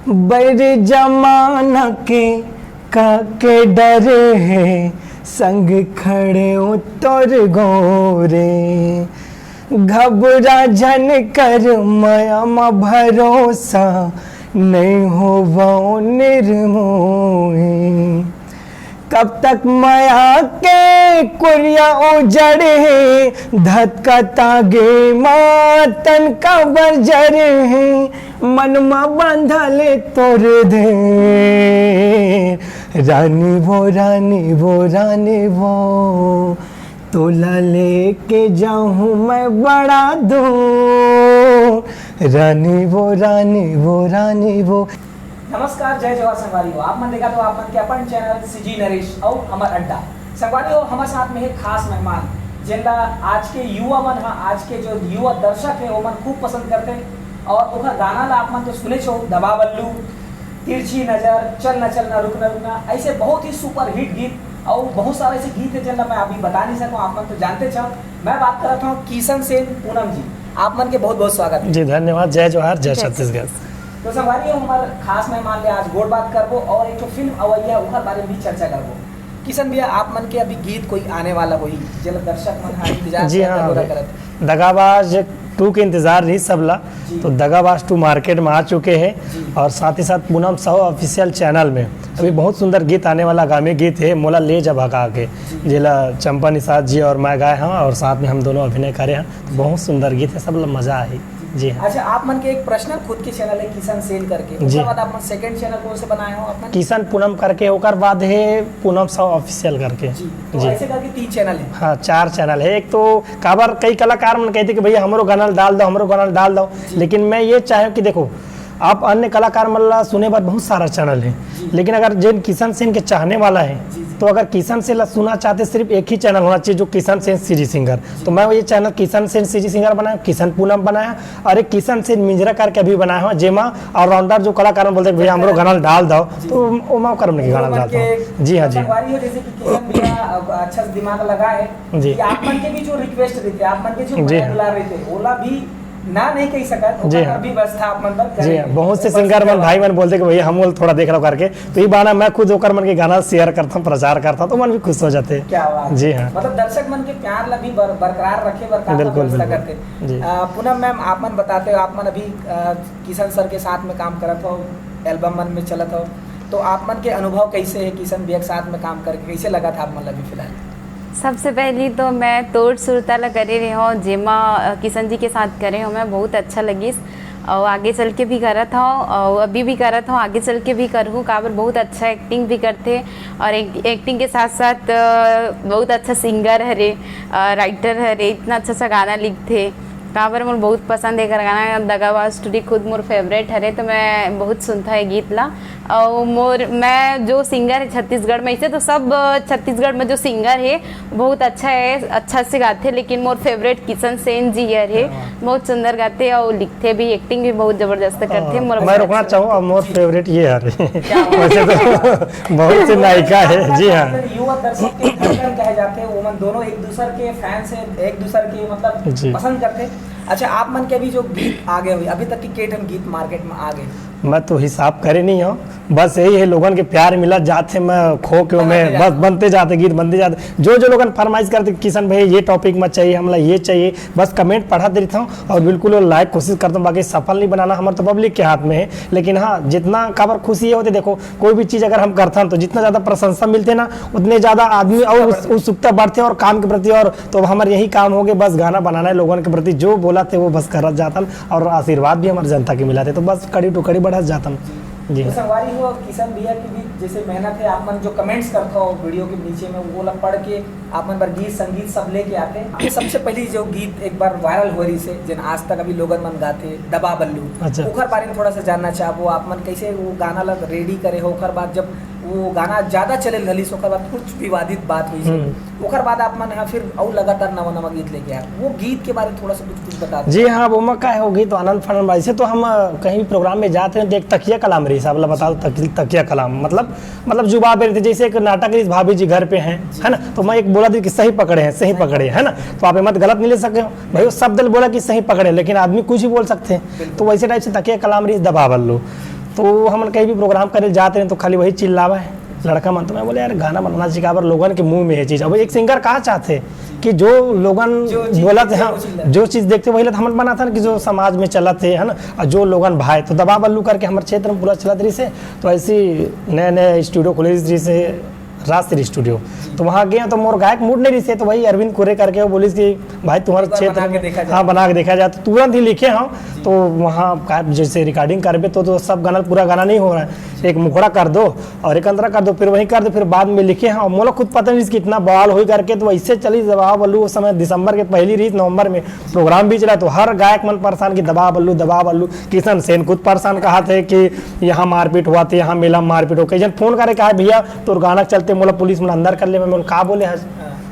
बर जमाना के डरे है, संग खड़े उतर गोरे। घबरा जन कर मया भरोसा, नहीं हो वो निर्मोही। कब तक माया के कुरिया उजड़े, धतकता गे मातन का बजर है। मन में बंधले तोर दे, रानी वो रानी वो रानी वो, तोला लेके जाऊं मैं बड़ा दूर, रानी वो रानी वो रानी वो। नमस्कार, जय जवाहर संगवारी हो। आप मन देखा तो आप मन के अपन चैनल सीजी नरेश और हमार अड्डा संगवारी हो। हमारे साथ में है खास मेहमान जिनका आज के युवा मन है, आज के जो युवा दर्शक है वो मन खूब पसंद करते हैं। और ओकर गाना ला आप मन तो सुने छो, दबा बल्लू, तिरछी नजर, चल न चलना, रुकना रुकना, ऐसे बहुत ही सुपर हिट गीत और बहुत सारे ऐसे गीत है जिनका मैं अभी बता नहीं सकूँ, आप मन तो जानते छो। मैं बात कर रहा हूँ किशन सेन पूनम जी, आप मन के बहुत बहुत स्वागत है। जी धन्यवाद, जय जवाहर, जय छत्तीसगढ़। तो संगवारी हमारे खास मेहमान ले आज गोड़ बात करबो और एक तो फिल्म अवैया उखर बारे में भी चर्चा करबो। किशन भैया, आप मन के अभी गीत कोई आने वाला होई जल दर्शक मन हां इंतजार जी हाँ, करत। दगाबाज 2 के इंतजार रही सबला, तो दगाबाज 2 मार्केट में आ चुके हैं। और साथ ही साथ पूनम साहू ऑफिशियल चैनल में अभी बहुत सुंदर गीत आने वाला, गामे गीत है मोला ले जा भगा के, जिला चंपा निषाद जी और मैं गाए हैं और साथ में हम दोनों अभिनय करे हैं। तो बहुत सुंदर गीत है, सब मजा आई। जी हाँ। अच्छा, आप मन के एक पर्सनल खुद के चैनल है किशन सेन करके, उसके बाद आप मन सेकंड चैनल कौन से बनाए हो अपन? किशन पूनम करके, ओकर बाद है पूनम साहू ऑफिशियल करके। तो ऐसे करके 3 चैनल है। हाँ, 4 चैनल है। एक तो काबर कई कलाकार मन कहते कि भैया हमरो गाना डाल दो, हमरो गाना डाल दो, लेकिन मैं ये चाहूँ कि देखो आप अन्य कलाकार मतलब सुने बाद बहुत सारा चैनल है, लेकिन अगर जिन किशन सेन के चाहने वाला है तो अगर किशन सेन सुना चाहते सिर्फ एक ही चैनल होना चाहिए जो किशन सेन सीजी सिंगर। तो मैं ये channel Kishan Sen CG singer बनाया, किशन पूनम बनाया और एक किशन सेन मिंजरा करके अभी बनाया हुआ, जेमा ऑलराउंडर जो कलाकार बोलते भैया हमरो गाना डाल दो, तो वो करने की गाना डालता हूँ। जी हाँ जी। जैसे कि किशन भैया अच्छा दिमाग लगा है जी, आप मन के भी जो रिक्वेस्ट रहते, आप मन के जो बुला रहे थे ओला भी ना नहीं कह सकत, जी हाँ। भी व्यवस्था आप मन पर जी हाँ, बहुत से सिंगर मन भाई मन बोलते कि भैया हम थोड़ा देख लो करके, तो ये बाना मैं खुद होकर मन के गाना शेयर करता हूँ, प्रचार करता हूँ, तो मन भी खुश हो जाते हैं। क्या बात। जी हाँ, मतलब दर्शक मन के प्यार ला भी बरकरार रखे, व्यवस्था करते। पूनम मैम, आप मन बताते हो, आप मन अभी किशन सर के साथ में काम करत हो, एल्बम मन में चलत हो, तो आप मन के अनुभव कैसे है किशन भैया के साथ में काम करके, कैसे लगा था आप मन अभी फिलहाल? सबसे पहली तो मैं तोड़ सुरताला करे रही हूँ, जेमा किशन जी के साथ करे हूँ, मैं बहुत अच्छा लगी और आगे चल के भी करा था और अभी भी करा था, आगे चल के भी करूँ। काबर बहुत अच्छा एक्टिंग भी करते और एक्टिंग के साथ साथ बहुत अच्छा सिंगर हरे, राइटर हरे, इतना अच्छा अच्छा गाना लिखते। काबर मोर बहुत पसंद है गाना, दगाबाज टूडी खुद मोर फेवरेट हरे, तो मैं बहुत सुनता है गीत ला। और मोर मैं जो सिंगर है छत्तीसगढ़ में, इसे तो सब छत्तीसगढ़ में जो सिंगर है बहुत अच्छा है, अच्छा से गाते, लेकिन मोर फेवरेट किशन सेन जी है, बहुत सुंदर गाते और लिखते भी, एक्टिंग भी बहुत जबरदस्त करते। मैं रुकना चाहूँ, और मोर फेवरेट ये है वैसे तो बहुत सी नायिका है। जी हाँ, युवा दर्शक के धड़कन कहे जाते हैं, वो मन दोनों एक दूसरे के फैंस हैं, एक दूसरे के मतलब पसंद करते हैं। अच्छा, आप मन के अभी जो गीत आ गए हुए अभी तक की केटन गीत मार्केट में आ गए? मैं तो हिसाब करे नहीं हूँ, बस यही है लोगन के प्यार मिला जाते, मैं खो के मैं बस बनते जाते, गीत बनते जाते। जो जो लोगन फरमाइश करते किशन भाई ये टॉपिक में चाहिए, हमला ये चाहिए, बस कमेंट पढ़ा देता हूँ और बिल्कुल लाइक कोशिश करता हूँ। बाकी सफल नहीं बनाना हमारे तो पब्लिक के हाथ में है, लेकिन हाँ जितना खबर खुशी ये होती, देखो कोई भी चीज़ अगर हम करते हैं तो जितना ज़्यादा प्रशंसा मिलते ना उतने ज़्यादा आदमी और उत्सुकता बढ़ते और काम के प्रति, और तो हमारे यही काम हो गए, बस गाना बनाना है, लोगों के प्रति जो बोला थे वो बस कर जाता और आशीर्वाद भी हमारी जनता के मिला थे, तो बस कड़ी टू कड़ी बढ़ा जाता। जी तो संगवारी हो, किशन भैया की भी जैसे मेहनत है, आप मन जो कमेंट्स करते हो वीडियो के नीचे में वो लोग पढ़ के आप मन पर गीत संगीत सब लेके आते हैं। सबसे पहली जो गीत एक बार वायरल हो रही से जिन आज तक अभी लोगन मन गाते, दबा बल्लू, अच्छा। ओखर बारे में थोड़ा सा जानना चाहबो, आप मन कैसे वो गाना लग रेडी करे हो, ओखर बाद जब वो गाना ज्यादा चले लली ओखर बाद कुछ विवादित बात हुई, ओखर बाद आप मन फिर और लगातार नवा नवा गीत लेके आए, वो गीत के बारे में थोड़ा सा कुछ बता दो। जी हाँ, वो मक्का है वो गीत आनंद फनंद से तो हम कहीं भी प्रोग्राम में जाते हैं तो एक तकिया कलाम रही साहब बता दो, तकिया कलाम मतलब जुबा पे रहते, जैसे एक नाटक रही भाभी जी घर पे हैं, है ना, तो मैं एक बोला थी कि सही पकड़े हैं, सही पकड़े है ना, तो आप मत गलत नहीं ले सके हो भाई, वो शब्द बोला कि सही पकड़े, लेकिन आदमी कुछ ही बोल सकते हैं, तो वैसे टाइप से तकिया कलाम रही दबा बल्लू। तो हम कहीं भी प्रोग्राम करे जाते हैं तो खाली वही चिल्लावा है लड़का मन। तो मैं बोले यार गाना बनाना चाहिए, पर लोगन के मुंह में ये चीज़। अब एक सिंगर कहा चाहते कि जो लोगन बोला थे, हाँ जो चीज़ देखते वही हम बना था ना, कि जो समाज में चला थे है ना, और जो लोगन भाई तो दबा बल्लू करके हमारे क्षेत्र में पूरा चला रही से। तो ऐसी नए नए स्टूडियो खुले रही से, राजश्री स्टूडियो, तो वहाँ गए तो मोर गायक मूड नहीं रही से। तो वही अरविंद कुरे करके वो बोलिस कि भाई तुम्हारे क्षेत्र में हाँ बना के देखा जाए, तो तुरंत ही लिखे हम। तो वहाँ जैसे रिकॉर्डिंग करबे तो सब गाना पूरा गाना नहीं हो रहा है, एक मुखड़ा कर दो और एक अंतरा कर दो, फिर वहीं कर दो, फिर बाद में लिखे हैं। मोला खुद पता नहीं कितना बवाल हो करके। तो ऐसे चली दबा बल्लू उस समय दिसंबर के पहली रीत नवंबर में प्रोग्राम भी चला। तो हर गायक मन परेशान कि दबा बल्लू दबा बल्लू। किशन सेन खुद परेशान कहा थे कि यहाँ मारपीट हुआ था, यहाँ मेला मारपीट हो। कई जन फोन करे कहा भैया तो गाना चलते, मोला पुलिस में अंदर कर ले। मैं कहा बोले हज,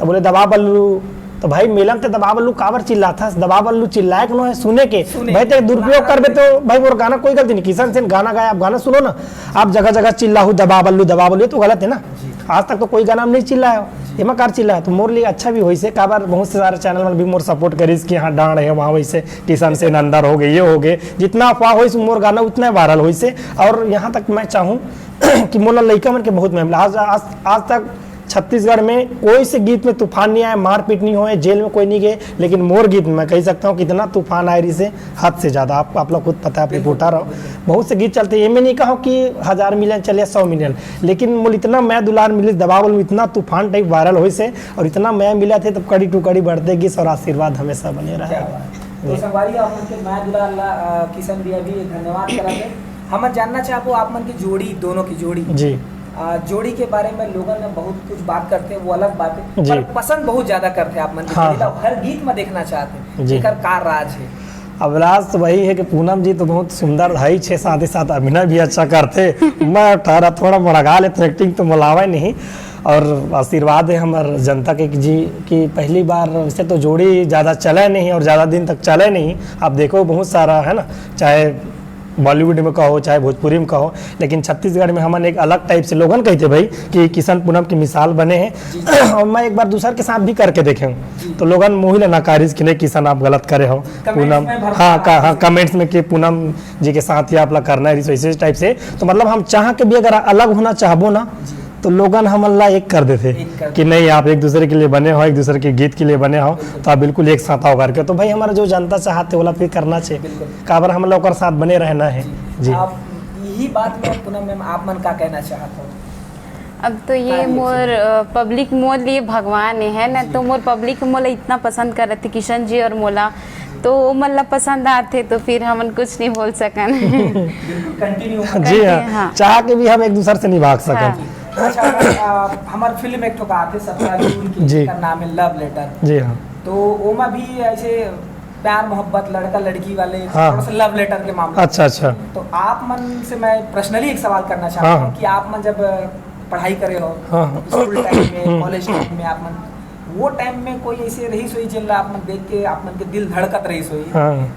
तो बोले दबा बल्लू। तो भाई मेलम ते दबा बल्लू काबर चिल्ला था, दबा बल्लू चिल्लाए कि है सुने के भाई ते दुरुपयोग करबे तो भाई वो गाना कोई गलती नहीं। किशन सेन गाना गाया, आप गाना सुनो ना, आप जगह जगह चिल्लाहू दबा बल्लू तो गलत है ना। आज तक तो कोई गाना नहीं चिल्लाया, एमा कार चिल्लाया। तो मोर लिए अच्छा भी हुई से काबर बहुत से सारे चैनल में भी मोर सपोर्ट करीस कि हाँ डांड है वहाँ वैसे किशन सेन अंदर हो गए, ये हो गए। जितना अफवाह हो मोर गाना उतना वायरल हो से। और यहाँ तक मैं चाहूँ कि मोला लड़का मन के बहुत मामला आज तक छत्तीसगढ़ में कोई से गीत में तूफान नहीं आया, मारपीट नहीं हुए, जेल में कोई नहीं गए। लेकिन मोर गीत में मैं कह सकता हूँ कितना तूफान आए रही से हद से ज़्यादा। आप लोग खुद पता है, आप रिपोर्टर हो, बहुत से गीत चलते हैं। ये मैं नहीं कहूँ कि 1000 मिलियन चले 100 मिलियन, लेकिन मोल इतना मैं दुलार मिली दबाव में इतना तूफान टाइप वायरल हुई से, और इतना मैं मिला थे तब कड़ी टू कड़ी बढ़ते गीत और आशीर्वाद हमेशा बने रहा है। तो संगवारी आप मन के मैं दुलार किशन भैया भी धन्यवाद कराते। हम जानना चाहबो आप मन की जोड़ी, दोनों की जोड़ी जी, जोड़ी के बारे में लोगों ने बहुत कुछ बात करते हैं, वो अलग बात है, पर पसंद बहुत ज्यादा करते हैं आप मन की जोड़ी। हाँ। हर गीत में देखना चाहते हैं, एकर का राज है? अब राज तो वही है कि पूनम जी तो बहुत सुंदर है, छे साथ ही साथ अभिनय भी अच्छा करते। मैं थोड़ा मड़गा लेते, एक्टिंग तो मुलावा नहीं। और आशीर्वाद है हमारे जनता के जी कि पहली बार वैसे तो जोड़ी ज़्यादा चले नहीं और ज़्यादा दिन तक चले नहीं। आप देखो बहुत सारा है ना, चाहे बॉलीवुड में कहो चाहे भोजपुरी में कहो, लेकिन छत्तीसगढ़ में हमन एक अलग टाइप से लोगन कहते भाई कि किशन पूनम की मिसाल बने हैं। और मैं एक बार दूसर के साथ भी करके देखे हूँ तो लोगन मुँह ले नकारिश कि नहीं किशन आप गलत करे हो। पूनम हाँ कमेंट्स में कि पूनम जी के साथ ही आप लोग करना है इस टाइप से। तो मतलब हम चाह के भी अगर अलग होना चाहबो ना तो लोगन हमला एक कर देते कि नहीं आप एक दूसरे के लिए बने हो, एक दूसरे के गीत के लिए बने हो, तो आप बिल्कुल एक साथ आओ करके। तो भाई हमारा जो जनता चाहते वाला फिर करना चाहिए, काबर हम लोग और साथ बने रहना है जी। आप यही बात में पूनम मैम आप मन का कहना चाहते हो? अब तो ये मोर पब्लिक मोर लिए भगवान है ना, तो मोर पब्लिक मोला इतना पसंद कर रहे थे किशन जी और मोला, तो मतलब पसंद आते तो फिर हम कुछ नहीं बोल सकन। जी हाँ, चाह के भी हम एक दूसरे से नहीं भाग सकन। अच्छा, हमारे फिल्म एक ठोका आते 17 जून की, का नाम है लव लेटर। जी हाँ, तो ओमा भी ऐसे प्यार मोहब्बत लड़का लड़की वाले हाँ। थोड़ा सा लव लेटर के मामले। अच्छा। तो आप मन से मैं पर्सनली एक सवाल करना चाहता हूँ कि आप मन जब पढ़ाई करे हो स्कूल टाइम में, कॉलेज टाइम में, आप मन वो टाइम में कोई ऐसे रही सोई जिन आप मन देख के आप मन के दिल धड़कत रही सोई,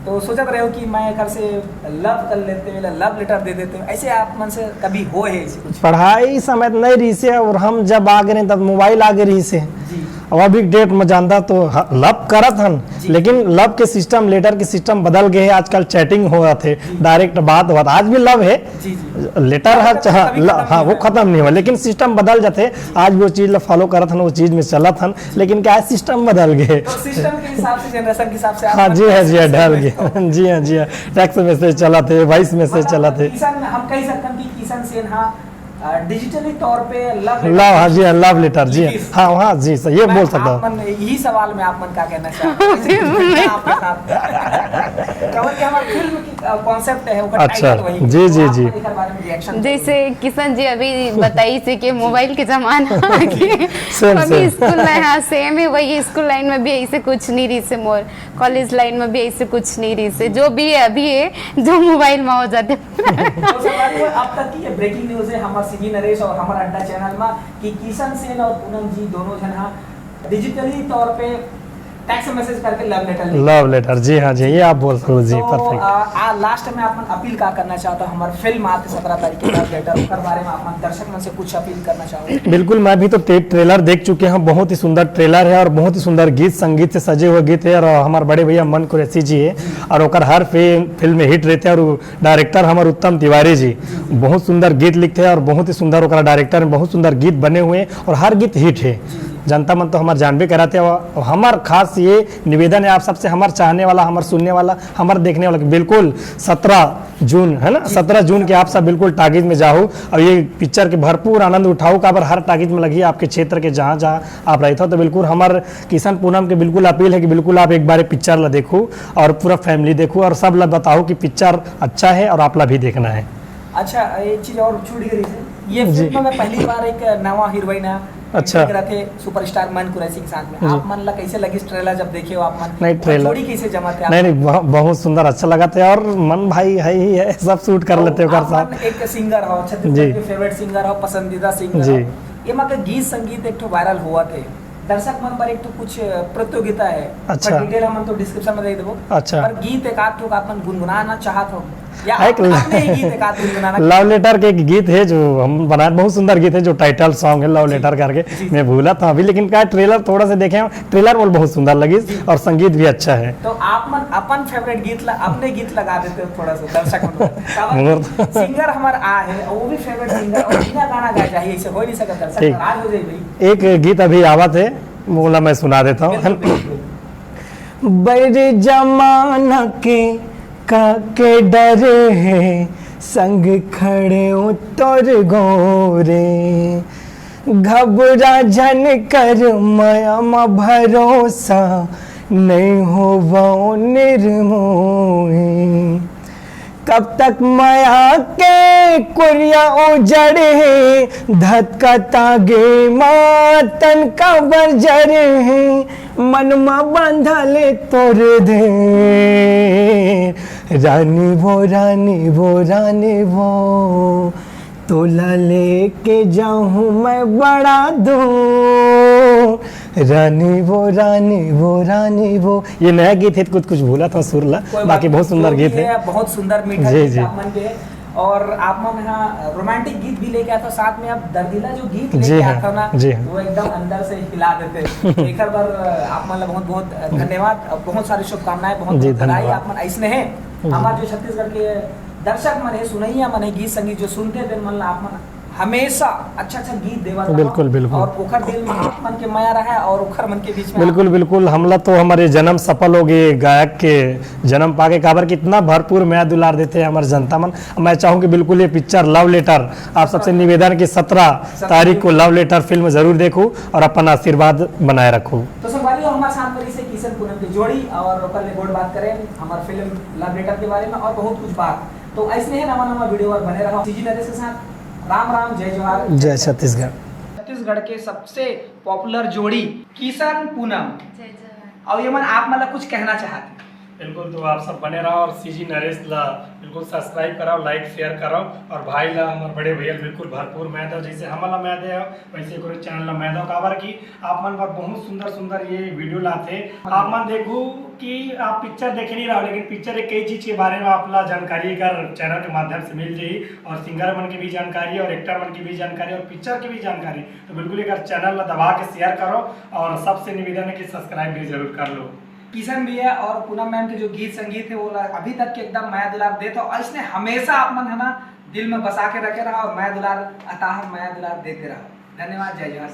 तो सोचत रहे हो कि मैं घर से लव कर लेते लव लेटर दे देते, ऐसे आप मन से कभी हो है ऐसे कुछ? पढ़ाई समय नहीं रही से, और हम जब आ गए तब मोबाइल आ गए रही से। और अभी डेट में जानता तो लव करत हन, लेकिन लव के सिस्टम लेटर के सिस्टम बदल गए हैं। आजकल चैटिंग हो रहा थे, डायरेक्ट बात हुआ, आज भी लव है, लेटर है हाँ वो खत्म नहीं हुआ, लेकिन सिस्टम बदल जाते। आज वो चीज फॉलो करत हन, वो चीज में चलत हन, लेकिन क्या सिस्टम बदल गए, सिस्टम के हिसाब से, जनरेशन के हिसाब से। हाँ जी है ढल गए। जी हाँ टेक्स्ट मैसेज चला थे, वॉइस मैसेज चला थे। हम कह सकते हैं कि किशन सेन हाँ डिजिटली तौर पे लव हाँ जी लव लेटर जी हाँ जी सर ये बोल सकता हूँ। यही सवाल में आप मन का कहना चाहते हैं आपके साथ कि हमारी फिल्म की कॉन्सेप्ट है, अच्छा जी जैसे किशन जी अभी बताई से कि मोबाइल के जमाना अभी स्कूल में हाँ सेम है वही, स्कूल लाइन में भी ऐसे कुछ नहीं रही से, मोर कॉलेज लाइन में भी ऐसे कुछ नहीं रही से, जो भी है अभी है जो मोबाइल में हो जाते। अब तक की ब्रेकिंग न्यूज है हमारे सीजी नरेश और हमारा अड्डा चैनल में कि किशन सेन और पूनम जी दोनों जन डिजिटली तौर पे टेक्स्ट मैसेज करके लव लेटर लव लेटर, जी हाँ जी, ये आप बोल सकते हो जी, तो परफेक्ट। लास्ट में अपन अपील का करना चाहता हूँ हमारे फिल्म आते 17 तारीख के लव लेटर के बारे में अपन दर्शक मन से कुछ अपील करना चाहूँगा। बिल्कुल, मैं भी तो ट्रेलर देख चुके हैं, बहुत ही सुंदर ट्रेलर है और बहुत ही सुंदर गीत संगीत से सजे हुए गीत है। और हमारे बड़े भैया मन कुरैशी जी है और ओकर हर फिल्म में हिट रहते हैं। और डायरेक्टर हमारे उत्तम तिवारी जी बहुत सुंदर गीत लिखते हैं और बहुत ही सुंदर ओकर डायरेक्टर में बहुत सुंदर गीत बने हुए हैं और हर गीत हिट है। जनता मन तो हमारे जानबे कराते हैं। हमार खास ये निवेदन है आप सबसे, हमारे चाहने वाला, हमारे सुनने वाला, हमारे देखने वाला, बिल्कुल 17 जून है ना, 17 जून के आप सब बिल्कुल टागिज में जाओ और ये पिक्चर के भरपूर आनंद उठाओ। का हर टागिज में लगी आपके क्षेत्र के जहाँ जहाँ आप रहते हो। तो बिल्कुल हमारे किशन पूनम के बिल्कुल अपील है कि बिल्कुल आप एक बार पिक्चर ला देखो और पूरा फैमिली देखो और सब ला बताओ कि पिक्चर अच्छा है और आप ला भी देखना है। अच्छा, एक चीज और छूट गई थी, ये फिल्म में पहली बार एक नवा हीरोइन है, अच्छा, थे सुपरस्टार मन कुरैशी के साथ में। आप मन ला कैसे लगी ट्रेलर जब देखे हो आप मन? नहीं, ट्रेलर जोड़ी कैसे जमा थे? नहीं बहुत सुंदर, अच्छा लगा था। और मन भाई है ही है, सब शूट कर लेते हो कर साहब। एक सिंगर हो, छत्तीसगढ़ के फेवरेट सिंगर हो, पसंदीदा सिंगर हो, ये मतलब गीत संगीत एक तो वायरल हुआ थे। दर्शक मन पर एक तो कुछ प्रतियोगिता है, अच्छा, डिटेल हम तो डिस्क्रिप्शन में दे देबो। अच्छा, पर गीत एक आध तो आपन गुनगुनाना चाहत हो या एक आपने गीत एक आध गुनगुनाना? लव लेटर के एक गीत है जो हम बनाए, बहुत सुंदर गीत है जो टाइटल सॉन्ग है लव लेटर करके। मैं भूला था अभी, लेकिन क्या ट्रेलर थोड़ा सा देखे, ट्रेलर बहुत सुंदर लगी और संगीत भी अच्छा है। तो आप मन अपन फेवरेट गीत अपने गीत लगा देते हो थोड़ा सा दर्शक मन। सिंगर हमारा आ है वो भी फेवरेट सिंगर और बिना गाना गाया चाहिए, ऐसे हो नहीं सकता, दर्शक नाराज हो जाए भाई। एक गीत अभी आवत है, बोला मैं सुना देता हूँ। बड़े जमाना के डरे हैं संग खड़े उतर गोरे, घबरा जन कर माया मा भरोसा नहीं हो वो निर्मोही, कब तक माया के कुरिया उजड़े, धतका तागे मातन का बरजरे हैं, मन मा बंधले तोर दे रानी वो रानी वो रानी वो, तोला लेके जाऊं मैं बड़ा दूर, रानी वो रानी वो रानी वो। ये नया गीत है, कुछ भूला था सुरला, बाकी बहुत सुंदर गीत है, बहुत सुंदर मीठा गीत आप मन के। और आप मन यहाँ रोमांटिक गीत भी लेके आया था साथ में, आप दर्दिला जो गीत लेके आया था ना, वो एकदम अंदर से हिला देते। एक बार आप मन बहुत बहुत धन्यवाद, बहुत सारी शुभकामनाएं, बहुत बधाई। आप मन ऐसने है हमारे जो छत्तीसगढ़ के दर्शक मन है, सुनैया मन है, गीत संगीत जो सुनते थे मन आप मन हमेशा अच्छा गीत देवा। बिल्कुल बिल्कुल, और ओखर दिल में आप मन के माया रहा है और ओखर मन के बीच में बिल्कुल बिल्कुल। हमला तो हमारे जन्म सफल हो गए, गायक के जन्म पाके काबर कितना भरपूर माया दुलार देते हैं हमारे जनता मन। मैं चाहूँ कि बिल्कुल ये पिक्चर लव लेटर आप सबसे निवेदन की 17 तारीख को लव लेटर फिल्म जरूर देखो और अपना आशीर्वाद बनाए रखो। तो संगवारी हमारे साथ बड़ी से किशन पूनम की जोड़ी और ओकर ले बात करें हमारे फिल्म लव लेटर के बारे में और बहुत कुछ बात। तो ऐसे ही नवा वीडियो और बने रहो सीजी नरेश के साथ। राम राम, जय जोहार, जय छत्तीसगढ़। छत्तीसगढ़ के सबसे पॉपुलर जोड़ी किशन पूनम, और ये मन आप मतलब कुछ कहना चाहते? बिल्कुल, तो आप सब बने रहो और सीजी नरेश ला बिल्कुल सब्सक्राइब कराओ, लाइक शेयर कराओ और भाई ला हमारे बड़े भैया बिल्कुल भरपूर मैं दो, जैसे हमारा मैं दे वैसे करो चैनल ला मैं दो। काबर की आप मन पर बहुत सुंदर सुंदर ये वीडियो लाते, आप मन देखो कि आप पिक्चर देखे नहीं रहो, लेकिन पिक्चर एक कई चीज के बारे में आपला जानकारी कर चैनल के माध्यम से मिल जाए और सिंगर मन की भी जानकारी और एक्टर मन की भी जानकारी और पिक्चर की भी जानकारी। तो बिल्कुल एक चैनल ला दबा के शेयर करो और सबसे निवेदन है कि सब्सक्राइब भी जरूर कर लो। किशन भी है और पूनम मैम के जो गीत संगीत है वो अभी तक के एकदम माया दुलार देते हो, इसने हमेशा आप मन है ना दिल में बसा के रखे रहा और माया दुलार अताह माया दुलार देते रहो। धन्यवाद, जय जोहार।